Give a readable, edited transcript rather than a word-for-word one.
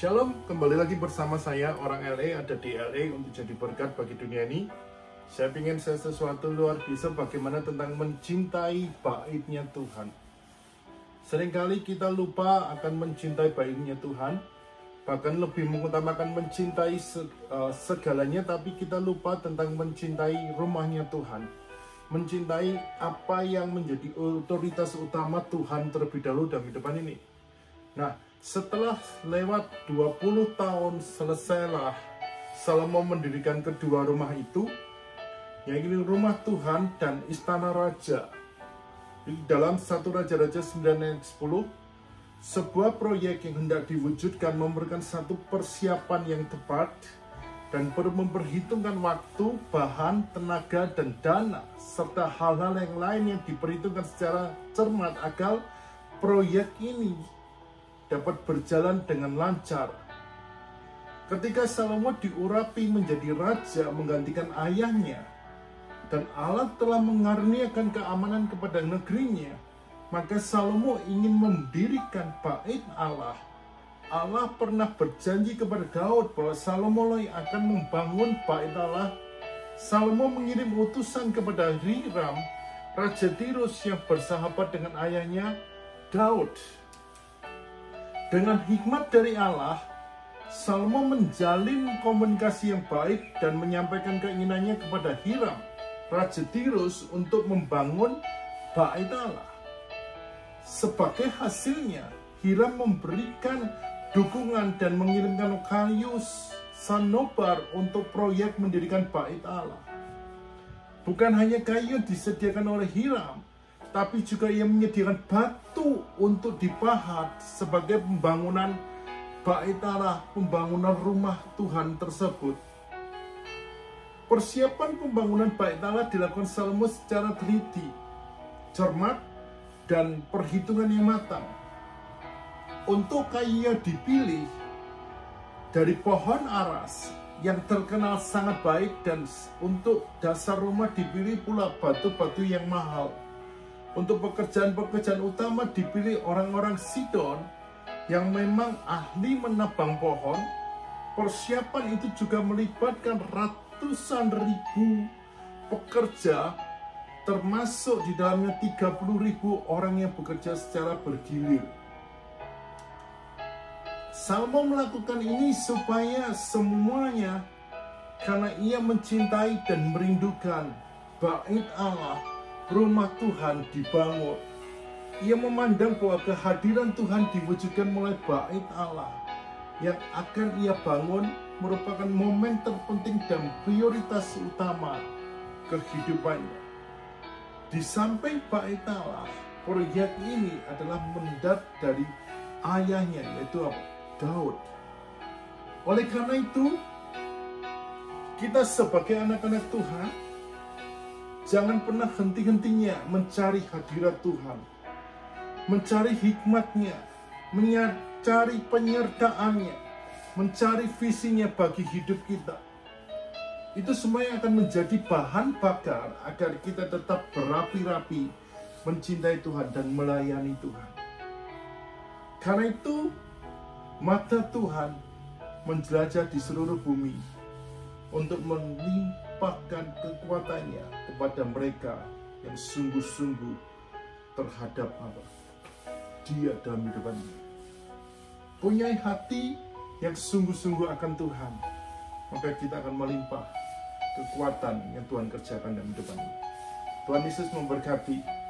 Shalom, kembali lagi bersama saya orang LA, ada di LA untuk jadi berkat bagi dunia ini. Saya ingin sesuatu luar biasa bagaimana tentang mencintai baiknya Tuhan. Seringkali kita lupa akan mencintai baiknya Tuhan, bahkan lebih mengutamakan mencintai segalanya, tapi kita lupa tentang mencintai rumahnya Tuhan. Mencintai apa yang menjadi otoritas utama Tuhan terlebih dahulu dalam kehidupan ini. Nah, setelah lewat 20 tahun selesailah Salomo mendirikan kedua rumah itu, yaitu rumah Tuhan dan istana raja. Dalam 1 Raja-Raja 9 ayat 10, sebuah proyek yang hendak diwujudkan memerlukan satu persiapan yang tepat dan perlu memperhitungkan waktu, bahan, tenaga, dan dana, serta hal-hal yang lain yang diperhitungkan secara cermat agar proyek ini dapat berjalan dengan lancar. Ketika Salomo diurapi menjadi raja menggantikan ayahnya, dan Allah telah mengaruniakan keamanan kepada negerinya, maka Salomo ingin mendirikan bait Allah. Allah pernah berjanji kepada Daud bahwa Salomo akan membangun bait Allah. Salomo mengirim utusan kepada Hiram, Raja Tirus yang bersahabat dengan ayahnya Daud. Dengan hikmat dari Allah, Salomo menjalin komunikasi yang baik dan menyampaikan keinginannya kepada Hiram, Raja Tirus, untuk membangun bait Allah. Sebagai hasilnya, Hiram memberikan dukungan dan mengirimkan kayu sanobar untuk proyek mendirikan bait Allah. Bukan hanya kayu disediakan oleh Hiram, tapi juga ia menyediakan batu untuk dipahat sebagai pembangunan bait Allah, pembangunan rumah Tuhan tersebut. Persiapan pembangunan bait Allah dilakukan Salomo secara teliti, cermat, dan perhitungan yang matang. Untuk kayu yang dipilih dari pohon aras yang terkenal sangat baik, dan untuk dasar rumah dipilih pula batu-batu yang mahal. Untuk pekerjaan-pekerjaan utama dipilih orang-orang Sidon yang memang ahli menebang pohon. Persiapan itu juga melibatkan ratusan ribu pekerja, termasuk di dalamnya 30.000 orang yang bekerja secara bergilir. Salomo melakukan ini supaya semuanya karena ia mencintai dan merindukan bait Allah, rumah Tuhan dibangun. Ia memandang bahwa kehadiran Tuhan diwujudkan melalui bait Allah yang akan ia bangun merupakan momen terpenting dan prioritas utama kehidupannya. Di samping bait Allah, proyek ini adalah mendat dari ayahnya, yaitu Daud. Oleh karena itu, kita sebagai anak-anak Tuhan jangan pernah henti-hentinya mencari hadirat Tuhan, mencari hikmatnya, mencari penyertaannya, mencari visinya bagi hidup kita. Itu semua yang akan menjadi bahan bakar agar kita tetap berapi-rapi mencintai Tuhan dan melayani Tuhan. Karena itu, mata Tuhan menjelajah di seluruh bumi untuk melimpahkan kekuatannya kepada mereka yang sungguh-sungguh terhadap Allah. Dia dalam hidupannya punya hati yang sungguh-sungguh akan Tuhan, maka kita akan melimpah kekuatan yang Tuhan kerjakan dalam hidupannya. Tuhan Yesus memberkati.